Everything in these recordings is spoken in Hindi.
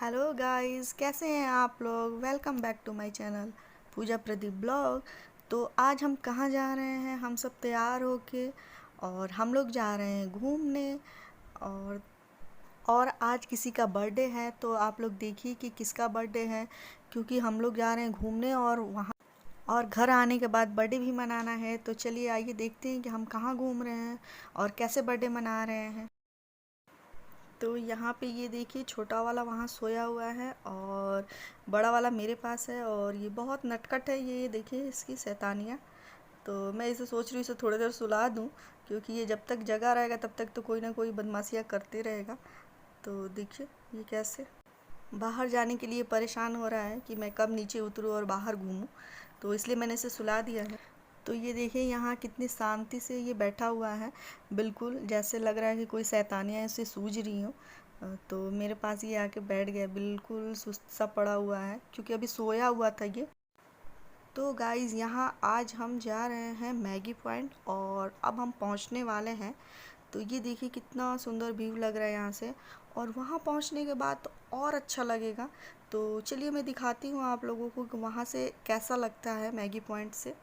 हेलो गाइस, कैसे हैं आप लोग। Welcome back to my channel Pooja Pradeep blog. तो आज हम कहाँ जा रहे हैं, हम सब तैयार होके और हम लोग जा रहे हैं घूमने। और और आज किसी का बर्थडे है, तो आप लोग देखिए कि किसका बर्थडे है, क्योंकि हम लोग जा रहे हैं घूमने और वहाँ और घर आने के बाद बर्थडे भी मनाना है। तो चलिए आइए देखते हैं कि हम कहाँ घूम रहे हैं और कैसे बर्थडे मना रहे हैं। तो यहाँ पे ये देखिए, छोटा वाला वहाँ सोया हुआ है और बड़ा वाला मेरे पास है। और ये बहुत नटखट है, ये देखिए इसकी शैतानियाँ। तो मैं इसे सोच रही हूँ इसे थोड़ी देर सुला दूँ, क्योंकि ये जब तक जगा रहेगा तब तक तो कोई ना कोई बदमाशियाँ करते रहेगा। तो देखिए ये कैसे बाहर जाने के लिए परेशान हो रहा है कि मैं कब नीचे उतरूँ और बाहर घूमूँ। तो इसलिए मैंने इसे सुला दिया है। तो ये देखिए यहाँ कितनी शांति से ये बैठा हुआ है, बिल्कुल जैसे लग रहा है कि कोई शैतानियाँ इसे सूझ रही हों। तो मेरे पास ये आके बैठ गया, बिल्कुल सुस्त सा पड़ा हुआ है क्योंकि अभी सोया हुआ था ये। तो गाइज़ यहाँ आज हम जा रहे हैं मैगी पॉइंट और अब हम पहुँचने वाले हैं। तो ये देखिए कितना सुंदर व्यू लग रहा है यहाँ से, और वहाँ पहुँचने के बाद तो और अच्छा लगेगा। तो चलिए मैं दिखाती हूँ आप लोगों को कि वहाँ से कैसा लगता है मैगी पॉइंट से।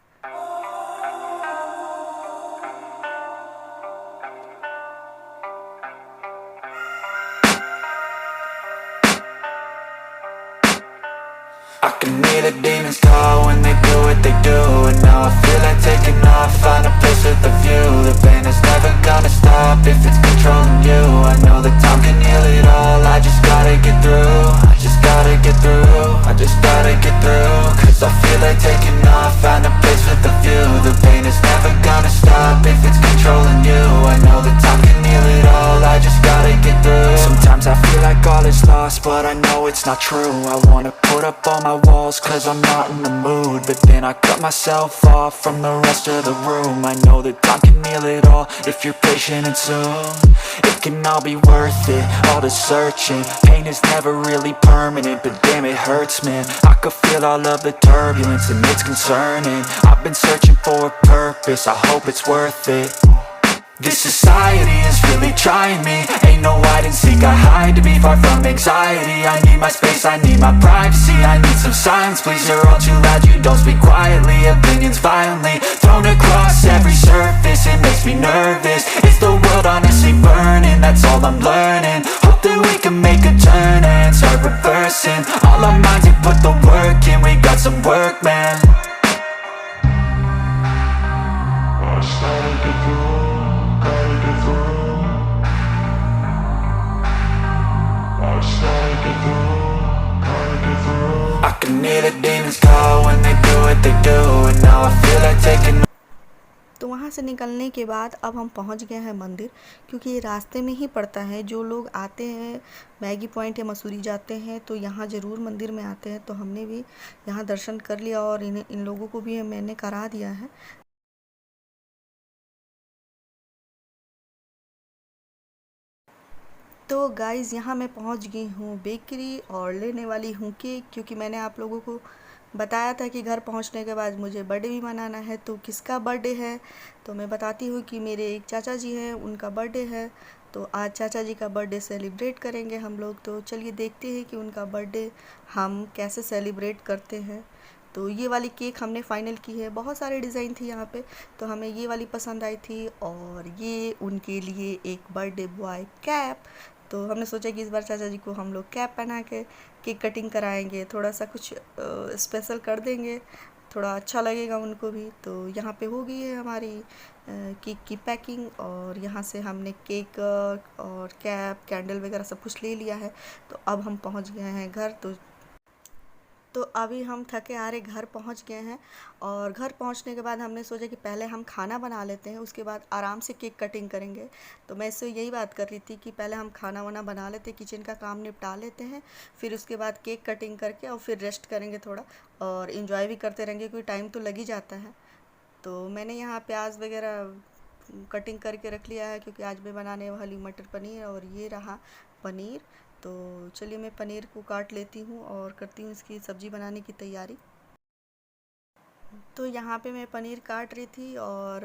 I can hear the demons call when they do what they do. And now I feel like taking off, find a place with a view. The pain is never gonna stop if it's controlling you. I know that time can heal it all, I just gotta get through. I just gotta get through, I just gotta get through. Cause I feel like taking off, find a place with a view. The pain is never gonna stop if it's controlling you. I know that time can heal it all, I just gotta get through. Sometimes I feel like all is lost, but I know it's not true. I wanna put up all my walls cause I'm not in the mood, but then I cut myself off from the rest of the room. I know that time can heal it all if you're patient, and soon it can all be worth it, all the searching. Pain is never really permanent, but damn it hurts, man. I could feel all of the turbulence and it's concerning. I've been searching for a purpose, I hope it's worth it. This society is really trying me. Ain't no hide and seek, I hide to be far from anxiety. I need my space, I need my privacy. I need some silence, please, you're all too loud. You don't speak quietly, opinions violently thrown across every surface. It makes me nervous, is the world honestly burning? That's all I'm learning. Hope that we can make a turn and start reversing all our minds and put the work in. We got some work, man. I started to grow. I can hear the demons call when they do what they do. And now I feel like taking. तो वहाँ से निकलने के बाद अब हम पहुँच गए हैं मंदिर, क्योंकि ये रास्ते में ही पड़ता है। जो लोग आते हैं मैगी पॉइंट या मसूरी जाते हैं तो यहाँ ज़रूर मंदिर में आते हैं। तो हमने भी यहाँ दर्शन कर लिया और इन लोगों को भी मैंने करा दिया है। तो गाइज़ यहाँ मैं पहुँच गई हूँ बेकरी और लेने वाली हूँ केक, क्योंकि मैंने आप लोगों को बताया था कि घर पहुँचने के बाद मुझे बर्थडे भी मनाना है। तो किसका बर्थडे है, तो मैं बताती हूँ कि मेरे एक चाचा जी हैं, उनका बर्थडे है। तो आज चाचा जी का बर्थडे सेलिब्रेट करेंगे हम लोग। तो चलिए देखते हैं कि उनका बर्थडे हम कैसे सेलिब्रेट करते हैं। तो ये वाली केक हमने फ़ाइनल की है। बहुत सारे डिज़ाइन थी यहाँ पे, तो हमें ये वाली पसंद आई थी। और ये उनके लिए एक बर्थडे बॉय कैप। तो हमने सोचा कि इस बार चाचा जी को हम लोग कैप पहना के केक कटिंग कराएंगे, थोड़ा सा कुछ स्पेशल कर देंगे, थोड़ा अच्छा लगेगा उनको भी। तो यहाँ पे हो गई है हमारी केक की पैकिंग, और यहाँ से हमने केक और कैप कैंडल वगैरह सब कुछ ले लिया है। तो अब हम पहुँच गए हैं घर। तो अभी हम थके हारे घर पहुंच गए हैं। और घर पहुंचने के बाद हमने सोचा कि पहले हम खाना बना लेते हैं, उसके बाद आराम से केक कटिंग करेंगे। तो मैं इससे यही बात कर रही थी कि पहले हम खाना वाना बना लेते, किचन का काम निपटा लेते हैं, फिर उसके बाद केक कटिंग करके और फिर रेस्ट करेंगे थोड़ा, और इन्जॉय भी करते रहेंगे, क्योंकि टाइम तो लग ही जाता है। तो मैंने यहाँ प्याज वगैरह कटिंग करके रख लिया है, क्योंकि आज मैं बनाने वाली मटर पनीर। और ये रहा पनीर। तो चलिए मैं पनीर को काट लेती हूँ और करती हूँ इसकी सब्ज़ी बनाने की तैयारी। तो यहाँ पे मैं पनीर काट रही थी और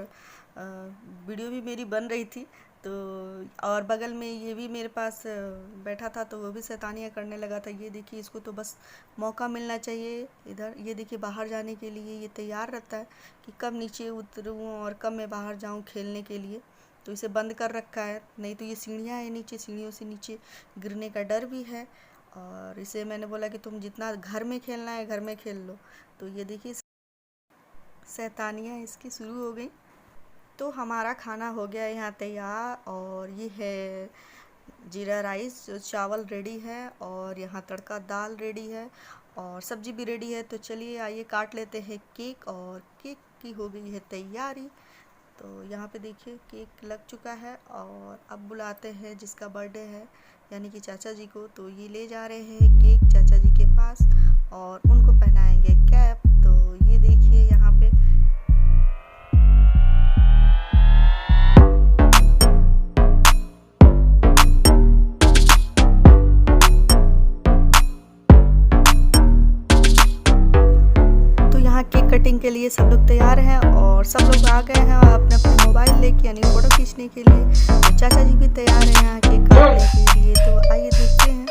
वीडियो भी मेरी बन रही थी। तो और बगल में ये भी मेरे पास बैठा था, तो वो भी शैतानियाँ करने लगा था। ये देखिए, इसको तो बस मौका मिलना चाहिए इधर। ये देखिए, बाहर जाने के लिए ये तैयार रहता है कि कब नीचे उतरूँ और कब मैं बाहर जाऊँ खेलने के लिए। तो इसे बंद कर रखा है, नहीं तो ये सीढ़ियाँ हैं नीचे, सीढ़ियों से नीचे गिरने का डर भी है। और इसे मैंने बोला कि तुम जितना घर में खेलना है घर में खेल लो। तो ये देखिए, शैतानियाँ इसकी शुरू हो गई। तो हमारा खाना हो गया यहाँ तैयार, और ये है जीरा राइस, जो चावल रेडी है, और यहाँ तड़का दाल रेडी है, और सब्जी भी रेडी है। तो चलिए आइए काट लेते हैं केक, और केक की हो गई है तैयारी। तो यहाँ पे देखिए केक लग चुका है, और अब बुलाते हैं जिसका बर्थडे है, यानी कि चाचा जी को। तो ये ले जा रहे हैं केक चाचा जी के पास, और उनको पहनाएंगे कैप। तो ये देखिए यहाँ पे केक कटिंग के लिए सब लोग तैयार हैं, और सब लोग आ गए हैं अपने अपने मोबाइल लेके, यानी फ़ोटो खींचने के लिए। तो चाचा जी भी तैयार हैं यहाँ केक काटने के लिए। तो आइए देखते हैं।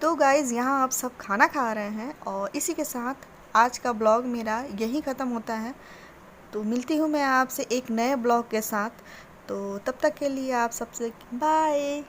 तो गाइज़, यहाँ आप सब खाना खा रहे हैं, और इसी के साथ आज का ब्लॉग मेरा यहीं ख़त्म होता है। तो मिलती हूँ मैं आपसे एक नए ब्लॉग के साथ। तो तब तक के लिए आप सबसे बाय।